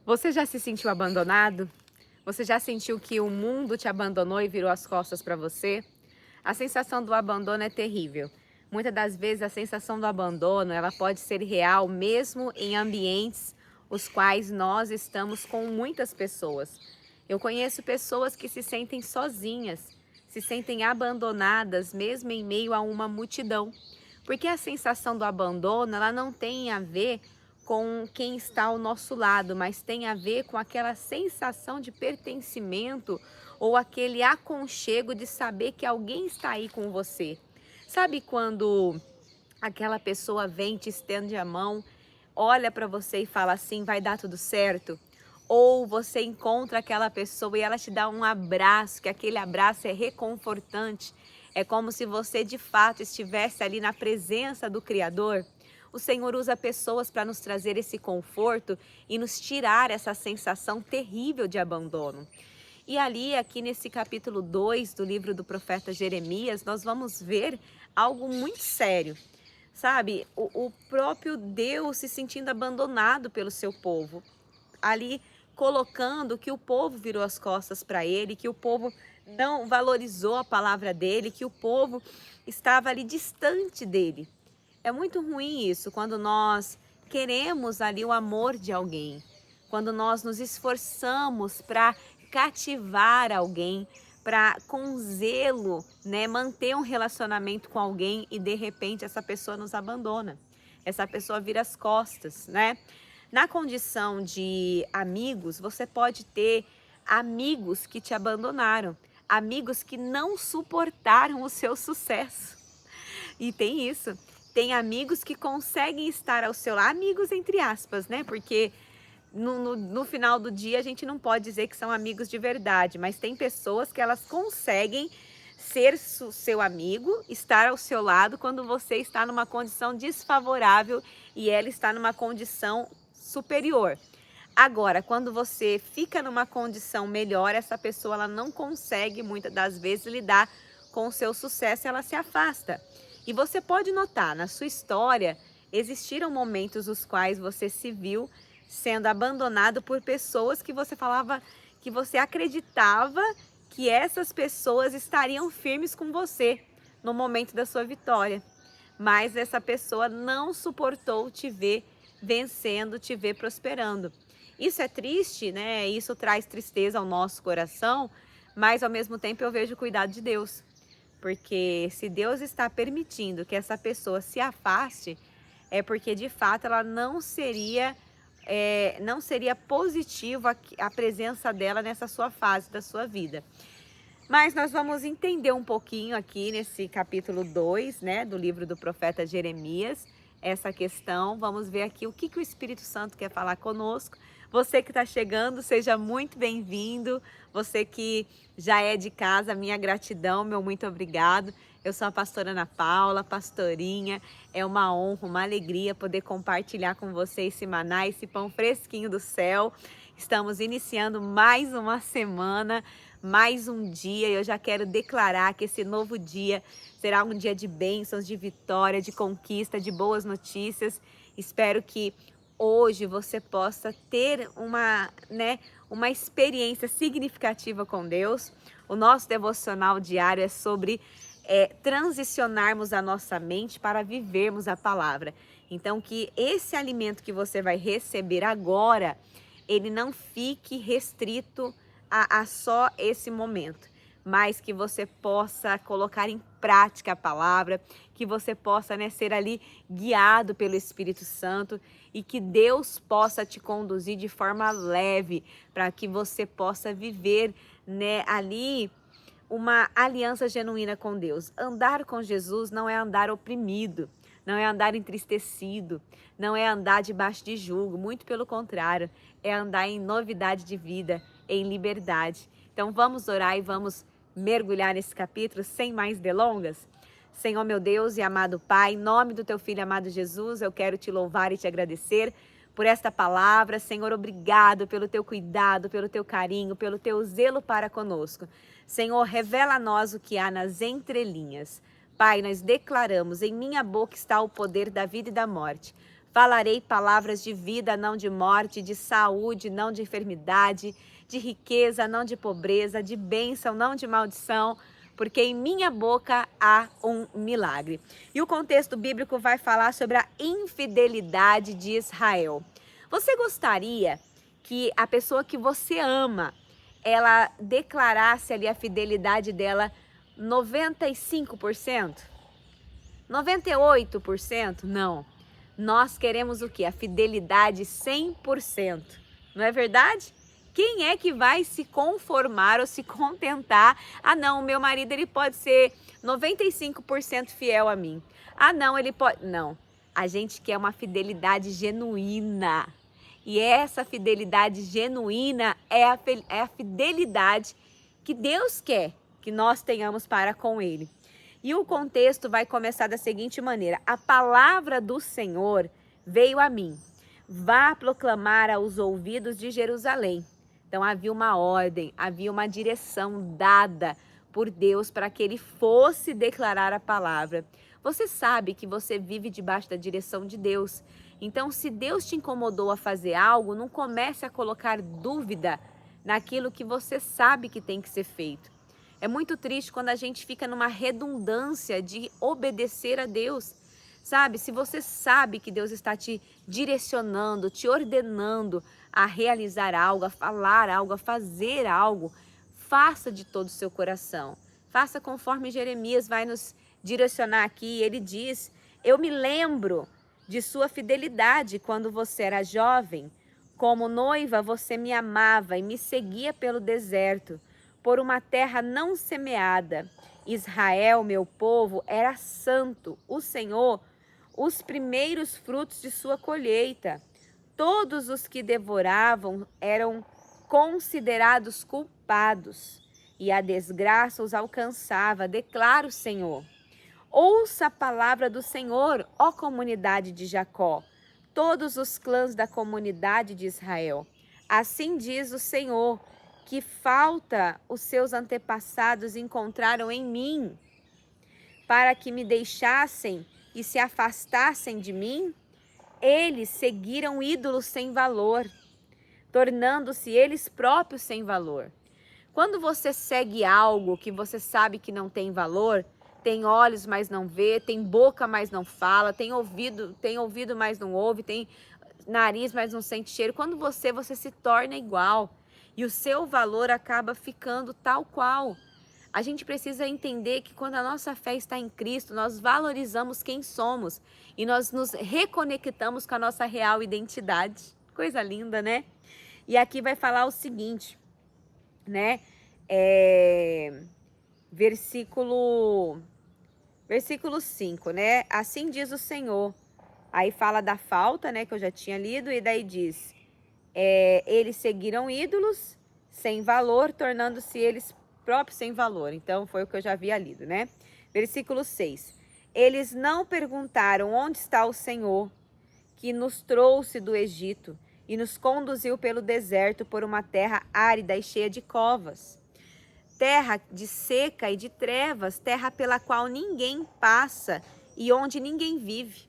Você já se sentiu abandonado? Você já sentiu que o mundo te abandonou e virou as costas para você? A sensação do abandono é terrível. Muitas das vezes a sensação do abandono, ela pode ser real mesmo em ambientes os quais nós estamos com muitas pessoas. Eu conheço pessoas que se sentem sozinhas, se sentem abandonadas mesmo em meio a uma multidão. Porque a sensação do abandono, ela não tem a ver com quem está ao nosso lado, mas tem a ver com aquela sensação de pertencimento ou aquele aconchego de saber que alguém está aí com você. Sabe quando aquela pessoa vem, te estende a mão, olha para você e fala assim, vai dar tudo certo? Ou você encontra aquela pessoa e ela te dá um abraço, que aquele abraço é reconfortante, é como se você de fato estivesse ali na presença do Criador. O Senhor usa pessoas para nos trazer esse conforto e nos tirar essa sensação terrível de abandono. E ali, aqui nesse capítulo 2 do livro do profeta Jeremias, nós vamos ver algo muito sério. Sabe, o próprio Deus se sentindo abandonado pelo seu povo. Ali colocando que o povo virou as costas para ele, que o povo não valorizou a palavra dele, que o povo estava ali distante dele. É muito ruim isso, quando nós queremos ali o amor de alguém, quando nós nos esforçamos para cativar alguém, para com zelo, né, manter um relacionamento com alguém e de repente essa pessoa nos abandona, essa pessoa vira as costas, né? Na condição de amigos, você pode ter amigos que te abandonaram, amigos que não suportaram o seu sucesso. E tem isso. Tem amigos que conseguem estar ao seu lado, amigos entre aspas, né? Porque no final do dia a gente não pode dizer que são amigos de verdade, mas tem pessoas que elas conseguem ser seu amigo, estar ao seu lado quando você está numa condição desfavorável e ela está numa condição superior. Agora, quando você fica numa condição melhor, essa pessoa ela não consegue muitas das vezes lidar com o seu sucesso e ela se afasta. E você pode notar, na sua história, existiram momentos os quais você se viu sendo abandonado por pessoas que você falava, que você acreditava que essas pessoas estariam firmes com você no momento da sua vitória. Mas essa pessoa não suportou te ver vencendo, te ver prosperando. Isso é triste, né? Isso traz tristeza ao nosso coração, mas ao mesmo tempo eu vejo o cuidado de Deus. Porque se Deus está permitindo que essa pessoa se afaste, é porque de fato ela não seria positiva a presença dela nessa sua fase da sua vida. Mas nós vamos entender um pouquinho aqui nesse capítulo 2, né, do livro do profeta Jeremias, essa questão. Vamos ver aqui o que o Espírito Santo quer falar conosco. Você que está chegando, seja muito bem-vindo. Você que já é de casa, minha gratidão, meu muito obrigado. Eu sou a pastora Ana Paula, pastorinha. É uma honra, uma alegria poder compartilhar com vocês esse maná, esse pão fresquinho do céu. Estamos iniciando mais uma semana, mais um dia, e eu já quero declarar que esse novo dia será um dia de bênçãos, de vitória, de conquista, de boas notícias. Espero que hoje você possa ter uma experiência significativa com Deus. O nosso devocional diário é sobre transicionarmos a nossa mente para vivermos a palavra. Então, que esse alimento que você vai receber agora, ele não fique restrito a só esse momento, mas que você possa colocar em prática a palavra, que você possa ser ali guiado pelo Espírito Santo e que Deus possa te conduzir de forma leve para que você possa viver ali uma aliança genuína com Deus. Andar com Jesus não é andar oprimido, não é andar entristecido, não é andar debaixo de jugo, muito pelo contrário, é andar em novidade de vida, em liberdade. Então vamos orar e vamos mergulhar nesse capítulo sem mais delongas? Senhor meu Deus e amado Pai, em nome do teu Filho amado Jesus, eu quero te louvar e te agradecer por esta palavra. Senhor, obrigado pelo teu cuidado, pelo teu carinho, pelo teu zelo para conosco. Senhor, revela a nós o que há nas entrelinhas. Pai, nós declaramos, em minha boca está o poder da vida e da morte. Falarei palavras de vida, não de morte, de saúde, não de enfermidade, de riqueza, não de pobreza, de bênção, não de maldição, porque em minha boca há um milagre. E o contexto bíblico vai falar sobre a infidelidade de Israel. Você gostaria que a pessoa que você ama, ela declarasse ali a fidelidade dela 95%? 98%? Não. Nós queremos o quê? A fidelidade 100%. Não é verdade? Quem é que vai se conformar ou se contentar? Ah, não, o meu marido ele pode ser 95% fiel a mim. Ah, não, ele pode... Não. A gente quer uma fidelidade genuína. E essa fidelidade genuína é a fidelidade que Deus quer que nós tenhamos para com Ele. E o contexto vai começar da seguinte maneira: a palavra do Senhor veio a mim. Vá proclamar aos ouvidos de Jerusalém. Então havia uma ordem, havia uma direção dada por Deus para que ele fosse declarar a palavra. Você sabe que você vive debaixo da direção de Deus. Então, se Deus te incomodou a fazer algo, não comece a colocar dúvida naquilo que você sabe que tem que ser feito. É muito triste quando a gente fica numa redundância de obedecer a Deus. Sabe, se você sabe que Deus está te direcionando, te ordenando a realizar algo, a falar algo, a fazer algo, faça de todo o seu coração. Faça conforme Jeremias vai nos direcionar aqui. Ele diz: eu me lembro de sua fidelidade quando você era jovem. Como noiva você me amava e me seguia pelo deserto, por uma terra não semeada. Israel, meu povo, era santo. O Senhor, os primeiros frutos de sua colheita. Todos os que devoravam eram considerados culpados, e a desgraça os alcançava, declara o Senhor. Ouça a palavra do Senhor, ó comunidade de Jacó, todos os clãs da comunidade de Israel. Assim diz o Senhor, que falta os seus antepassados encontraram em mim, para que me deixassem e se afastassem de mim. Eles seguiram ídolos sem valor, tornando-se eles próprios sem valor. Quando você segue algo que você sabe que não tem valor, tem olhos, mas não vê, tem boca, mas não fala, tem ouvido, mas não ouve, tem nariz, mas não sente cheiro. Quando você se torna igual e o seu valor acaba ficando tal qual. A gente precisa entender que quando a nossa fé está em Cristo, nós valorizamos quem somos e nós nos reconectamos com a nossa real identidade. Coisa linda, né? E aqui vai falar o seguinte, né? Versículo 5, né? Assim diz o Senhor. Aí fala da falta, né? Que eu já tinha lido, e daí diz: eles seguiram ídolos sem valor, tornando-se eles próprios sem valor. Então, foi o que eu já havia lido, né? Versículo 6. Eles não perguntaram onde está o Senhor, que nos trouxe do Egito e nos conduziu pelo deserto por uma terra árida e cheia de covas. Terra de seca e de trevas, terra pela qual ninguém passa e onde ninguém vive.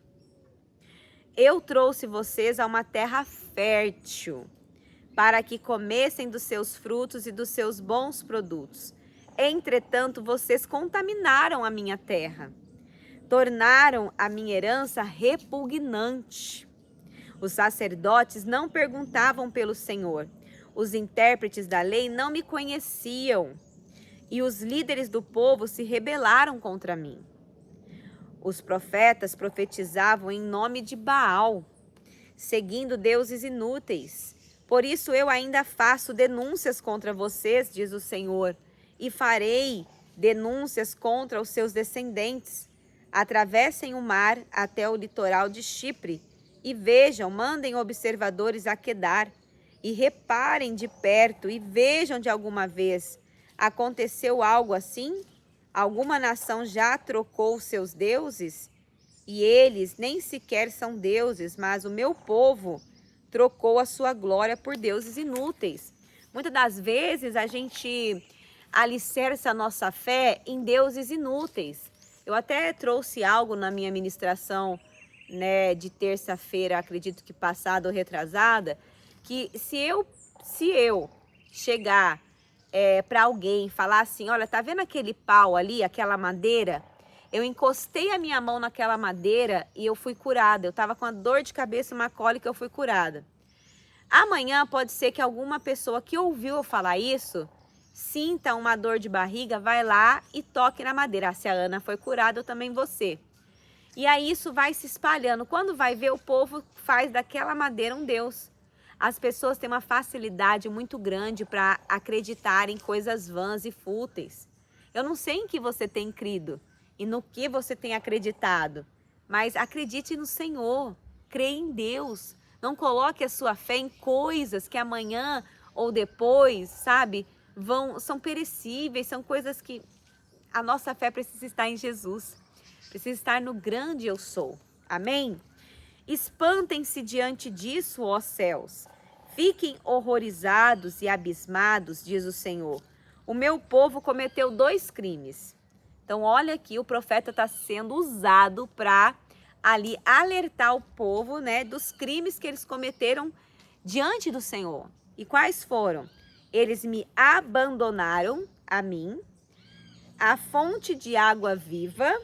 Eu trouxe vocês a uma terra fértil, para que comessem dos seus frutos e dos seus bons produtos. Entretanto, vocês contaminaram a minha terra, tornaram a minha herança repugnante. Os sacerdotes não perguntavam pelo Senhor, os intérpretes da lei não me conheciam, e os líderes do povo se rebelaram contra mim. Os profetas profetizavam em nome de Baal, seguindo deuses inúteis. Por isso eu ainda faço denúncias contra vocês, diz o Senhor, e farei denúncias contra os seus descendentes. Atravessem o mar até o litoral de Chipre e vejam, mandem observadores a Quedar e reparem de perto e vejam de alguma vez. Aconteceu algo assim? Alguma nação já trocou seus deuses? E eles nem sequer são deuses, mas o meu povo trocou a sua glória por deuses inúteis. Muitas das vezes a gente alicerça a nossa fé em deuses inúteis. Eu até trouxe algo na minha ministração né, de terça-feira, acredito que passada ou retrasada, que se eu chegar para alguém e falar assim, olha, tá vendo aquele pau ali, aquela madeira? Eu encostei a minha mão naquela madeira e eu fui curada. Eu estava com uma dor de cabeça, uma cólica, eu fui curada. Amanhã pode ser que alguma pessoa que ouviu eu falar isso, sinta uma dor de barriga, vai lá e toque na madeira. Ah, se a Ana foi curada, eu também vou ser. E aí isso vai se espalhando. Quando vai ver, o povo faz daquela madeira um Deus. As pessoas têm uma facilidade muito grande para acreditar em coisas vãs e fúteis. Eu não sei em que você tem crido e no que você tem acreditado, mas acredite no Senhor, creia em Deus. Não coloque a sua fé em coisas que amanhã ou depois, sabe, são perecíveis, são coisas que a nossa fé precisa estar em Jesus, precisa estar no grande eu sou. Amém? Espantem-se diante disso, ó céus. Fiquem horrorizados e abismados, diz o Senhor. O meu povo cometeu 2 crimes. Então, olha aqui, o profeta está sendo usado para ali alertar o povo, né, dos crimes que eles cometeram diante do Senhor. E quais foram? Eles me abandonaram a mim, a fonte de água viva,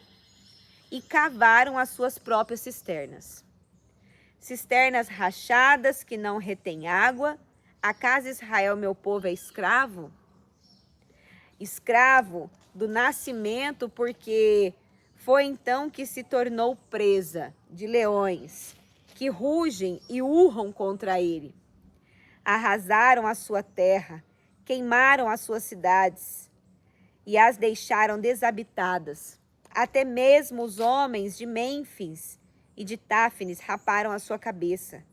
e cavaram as suas próprias cisternas. Cisternas rachadas que não retêm água. Acaso Israel, meu povo, é escravo? Escravo do nascimento, porque foi então que se tornou presa de leões, que rugem e urram contra ele. Arrasaram a sua terra, queimaram as suas cidades e as deixaram desabitadas. Até mesmo os homens de Mênfis e de Táfnis raparam a sua cabeça.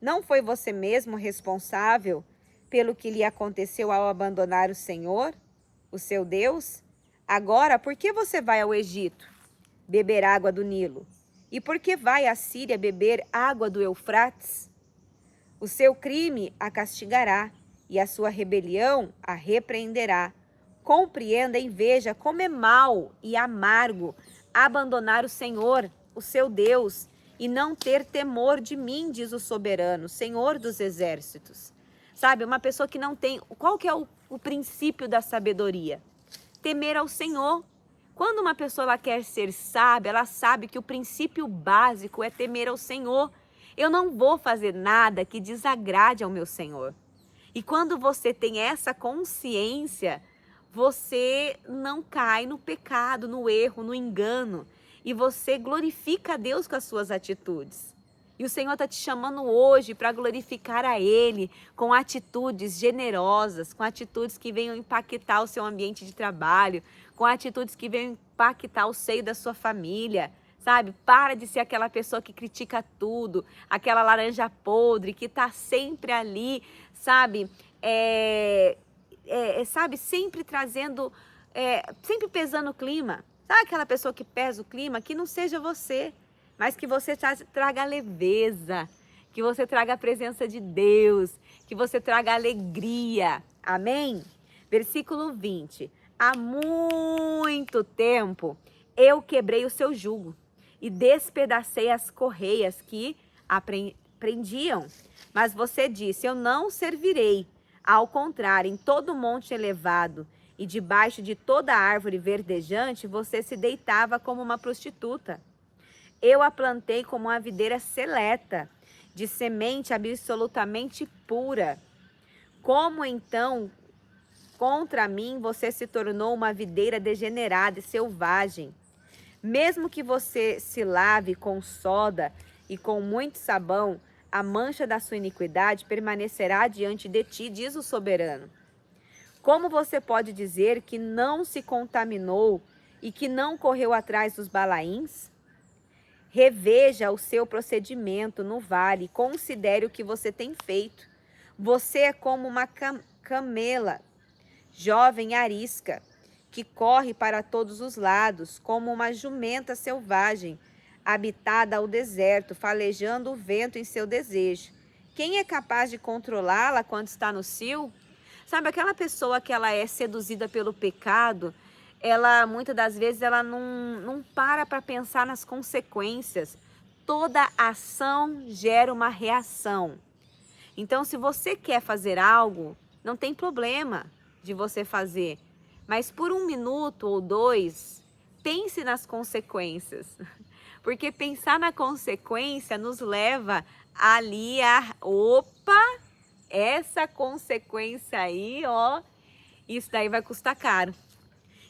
Não foi você mesmo responsável pelo que lhe aconteceu ao abandonar o Senhor, o seu Deus? Agora, por que você vai ao Egito beber água do Nilo? E por que vai à Síria beber água do Eufrates? O seu crime a castigará e a sua rebelião a repreenderá. Compreenda e veja como é mau e amargo abandonar o Senhor, o seu Deus, e não ter temor de mim, diz o soberano, Senhor dos exércitos. Sabe, uma pessoa que não tem... Qual que é o princípio da sabedoria? Temer ao Senhor. Quando uma pessoa ela quer ser sábia, ela sabe que o princípio básico é temer ao Senhor. Eu não vou fazer nada que desagrade ao meu Senhor. E quando você tem essa consciência, você não cai no pecado, no erro, no engano. E você glorifica a Deus com as suas atitudes. E o Senhor está te chamando hoje para glorificar a Ele com atitudes generosas, com atitudes que venham impactar o seu ambiente de trabalho, com atitudes que venham impactar o seio da sua família, sabe? Para de ser aquela pessoa que critica tudo, aquela laranja podre que está sempre ali, sabe? Sabe, sempre trazendo, sempre pesando o clima. Sabe aquela pessoa que pesa o clima? Que não seja você, mas que você traga leveza, que você traga a presença de Deus, que você traga alegria. Amém? Versículo 20. Há muito tempo eu quebrei o seu jugo e despedacei as correias que prendiam. Mas você disse, eu não servirei. Ao contrário, em todo monte elevado e debaixo de toda árvore verdejante, você se deitava como uma prostituta. Eu a plantei como uma videira seleta, de semente absolutamente pura. Como então, contra mim, você se tornou uma videira degenerada e selvagem? Mesmo que você se lave com soda e com muito sabão, a mancha da sua iniquidade permanecerá diante de ti, diz o soberano. Como você pode dizer que não se contaminou e que não correu atrás dos balaíns? Reveja o seu procedimento no vale, considere o que você tem feito. Você é como uma camela, jovem arisca, que corre para todos os lados, como uma jumenta selvagem, habitada ao deserto, falejando o vento em seu desejo. Quem é capaz de controlá-la quando está no cio? Sabe, aquela pessoa que ela é seduzida pelo pecado, ela muitas das vezes ela não para pensar nas consequências. toda ação gera uma reação. Então, se você quer fazer algo, não tem problema de você fazer. Mas por 1 minuto ou 2, pense nas consequências. Porque pensar na consequência nos leva ali a... Opa! Essa consequência aí, ó, isso daí vai custar caro.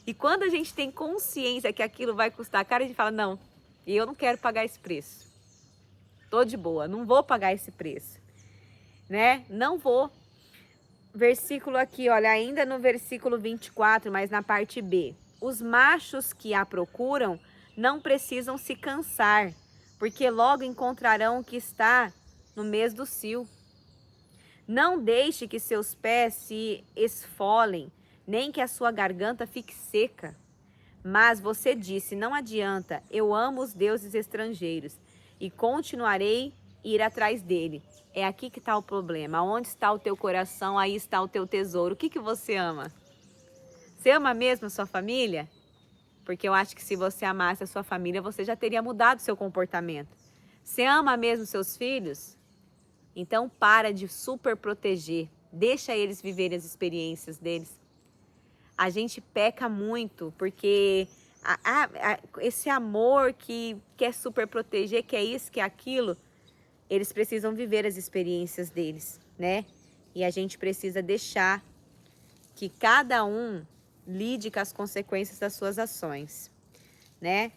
E quando a gente tem consciência que aquilo vai custar caro, a gente fala, não, eu não quero pagar esse preço. Tô de boa, não vou pagar esse preço, né? Não vou. Versículo aqui, olha, ainda no versículo 24, mas na parte B. Os machos que a procuram não precisam se cansar, porque logo encontrarão o que está no mês do cio. Não deixe que seus pés se esfolem, nem que a sua garganta fique seca. Mas você disse, não adianta, eu amo os deuses estrangeiros e continuarei a ir atrás dele. É aqui que está o problema. Onde está o teu coração, aí está o teu tesouro. O que você ama? Você ama mesmo a sua família? Porque eu acho que se você amasse a sua família, você já teria mudado o seu comportamento. Você ama mesmo seus filhos? Então para de super proteger. Deixa eles viverem as experiências deles. A gente peca muito porque esse amor que quer super proteger, que é isso, que é aquilo, eles precisam viver as experiências deles, né? E a gente precisa deixar que cada um lide com as consequências das suas ações, né?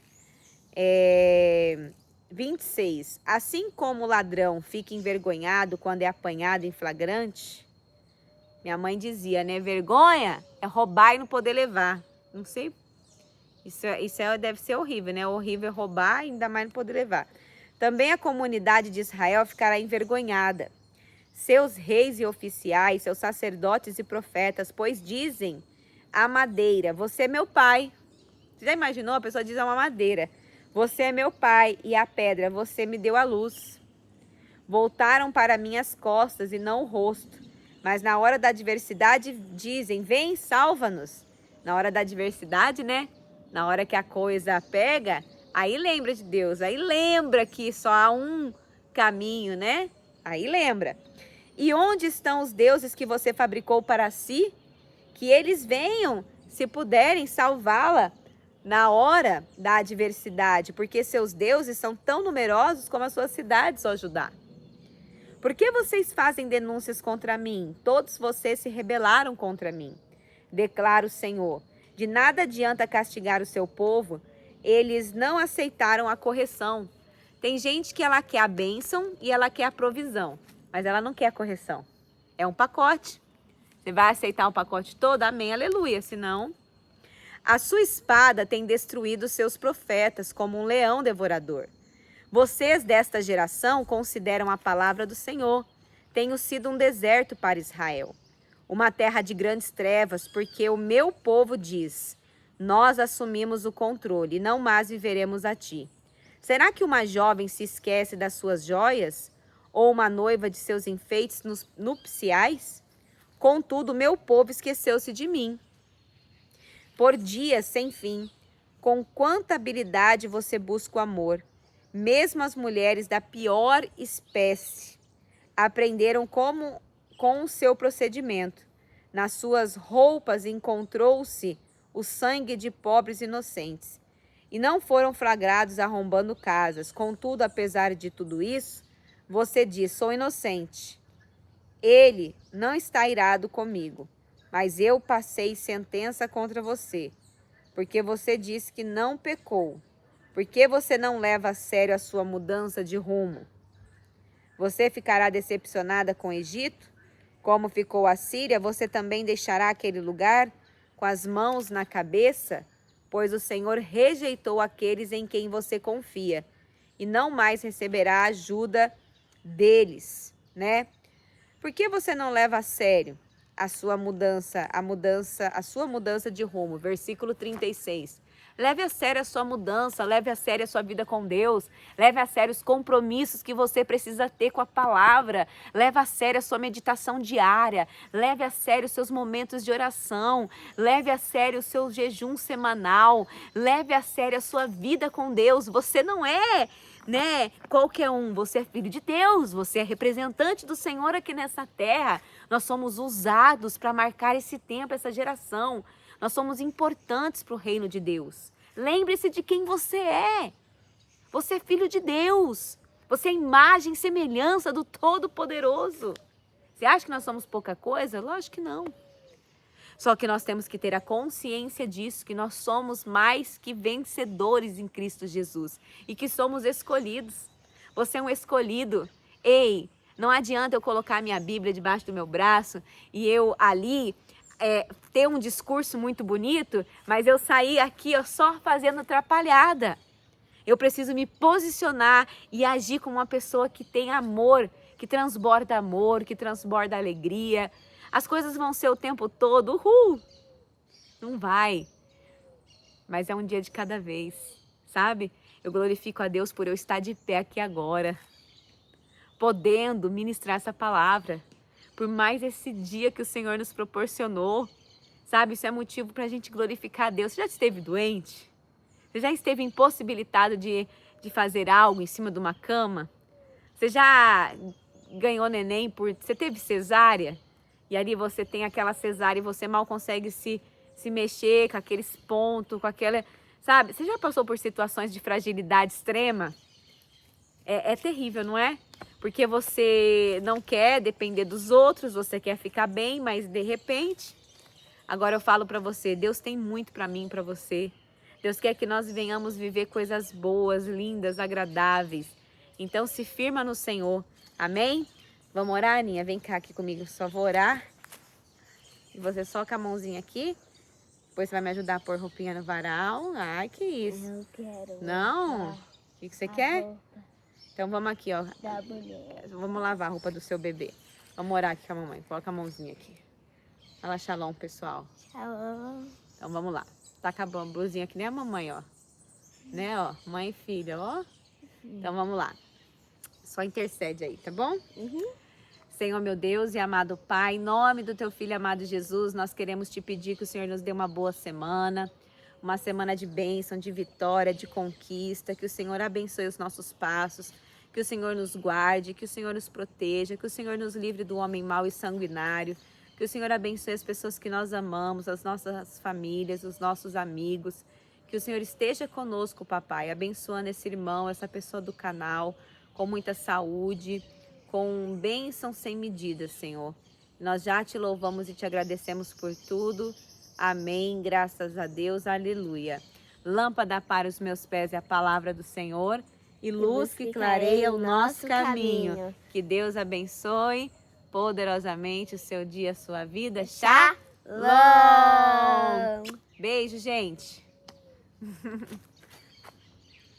26. Assim como o ladrão fica envergonhado quando é apanhado em flagrante, minha mãe dizia, né? Vergonha é roubar e não poder levar. Não sei, deve ser horrível, né? Horrível é roubar e ainda mais não poder levar. Também a comunidade de Israel ficará envergonhada. Seus reis e oficiais, seus sacerdotes e profetas, pois dizem a madeira, você é meu pai. Você já imaginou? A pessoa diz a uma madeira, você é meu pai, e a pedra, você me deu a luz. Voltaram para minhas costas e não o rosto. Mas na hora da adversidade dizem, vem, salva-nos. Na hora da adversidade, né? Na hora que a coisa pega, aí lembra de Deus, aí lembra que só há um caminho, né? Aí lembra. E onde estão os deuses que você fabricou para si? Que eles venham, se puderem, salvá-la na hora da adversidade, porque seus deuses são tão numerosos como as suas cidades, ó Judá. Por que vocês fazem denúncias contra mim? Todos vocês se rebelaram contra mim. Declara o Senhor. De nada adianta castigar o seu povo, eles não aceitaram a correção. Tem gente que ela quer a bênção e ela quer a provisão, mas ela não quer a correção. É um pacote. Você vai aceitar o pacote todo? Amém, aleluia. Senão, a sua espada tem destruído seus profetas como um leão devorador. Vocês desta geração consideram a palavra do Senhor. Tenho sido um deserto para Israel, uma terra de grandes trevas, porque o meu povo diz, nós assumimos o controle, não mais viveremos a ti. Será que uma jovem se esquece das suas joias? Ou uma noiva de seus enfeites nupciais? Contudo, meu povo esqueceu-se de mim. Por dias sem fim, com quanta habilidade você busca o amor. Mesmo as mulheres da pior espécie aprenderam com o seu procedimento. Nas suas roupas encontrou-se o sangue de pobres inocentes. E não foram flagrados arrombando casas. Contudo, apesar de tudo isso, você diz, sou inocente. Ele não está irado comigo, mas eu passei sentença contra você, porque você disse que não pecou. Por que você não leva a sério a sua mudança de rumo? Você ficará decepcionada com o Egito? Como ficou a Síria, você também deixará aquele lugar com as mãos na cabeça? Pois o Senhor rejeitou aqueles em quem você confia e não mais receberá a ajuda deles, né? Por que você não leva a sério a sua mudança de rumo? Versículo 36. Leve a sério a sua mudança, leve a sério a sua vida com Deus, leve a sério os compromissos que você precisa ter com a palavra, leve a sério a sua meditação diária, leve a sério os seus momentos de oração, leve a sério o seu jejum semanal, leve a sério a sua vida com Deus. Você não é né? Qualquer um, você é filho de Deus, você é representante do Senhor aqui nessa terra. Nós somos usados para marcar esse tempo, essa geração. Nós somos importantes para o reino de Deus. Lembre-se de quem você é. Você é filho de Deus. Você é imagem e semelhança do Todo-Poderoso. Você acha que nós somos pouca coisa? Lógico que não. Só que nós temos que ter a consciência disso, que nós somos mais que vencedores em Cristo Jesus e que somos escolhidos. Você é um escolhido. Ei, não adianta eu colocar minha Bíblia debaixo do meu braço e eu ali ter um discurso muito bonito, mas eu sair aqui só fazendo atrapalhada. Eu preciso me posicionar e agir como uma pessoa que tem amor, que transborda alegria. As coisas vão ser o tempo todo, uhul! Não vai. Mas é um dia de cada vez, sabe? Eu glorifico a Deus por eu estar de pé aqui agora, podendo ministrar essa palavra. Por mais esse dia que o Senhor nos proporcionou, sabe? Isso é motivo para a gente glorificar a Deus. Você já esteve doente? Você já esteve impossibilitado de fazer algo em cima de uma cama? Você já ganhou neném você teve cesárea? E ali você tem aquela cesárea e você mal consegue se mexer com aqueles pontos, com aquela... Sabe? Você já passou por situações de fragilidade extrema? É terrível, não é? Porque você não quer depender dos outros, você quer ficar bem, mas de repente... Agora eu falo para você, Deus tem muito para mim e para você. Deus quer que nós venhamos viver coisas boas, lindas, agradáveis. Então se firma no Senhor. Amém? Vamos orar, Aninha? Vem cá aqui comigo, só vou orar. E você só com a mãozinha aqui. Depois você vai me ajudar a pôr roupinha no varal. Ai, que isso. Não quero. Não? O que você quer? Roupa Então vamos aqui, ó. da mulher. Vamos lavar a roupa do seu bebê. Vamos orar aqui com a mamãe. Coloca a mãozinha aqui. Fala shalom, pessoal. Shalom. Então vamos lá. Tá com a blusinha que nem a mamãe, ó. Né, ó? Mãe e filha, ó. Então vamos lá. Só intercede aí, tá bom? Senhor, meu Deus e amado Pai, em nome do teu Filho amado Jesus, nós queremos te pedir que o Senhor nos dê uma boa semana, uma semana de bênção, de vitória, de conquista, que o Senhor abençoe os nossos passos, que o Senhor nos guarde, que o Senhor nos proteja, que o Senhor nos livre do homem mau e sanguinário, que o Senhor abençoe as pessoas que nós amamos, as nossas famílias, os nossos amigos, que o Senhor esteja conosco, papai, abençoando esse irmão, essa pessoa do canal, com muita saúde, com bênção sem medida, Senhor. Nós já te louvamos e te agradecemos por tudo. Amém, graças a Deus, aleluia. Lâmpada para os meus pés é a palavra do Senhor e luz que clareia o nosso caminho. Que Deus abençoe poderosamente o seu dia, a sua vida. Shalom! Beijo, gente!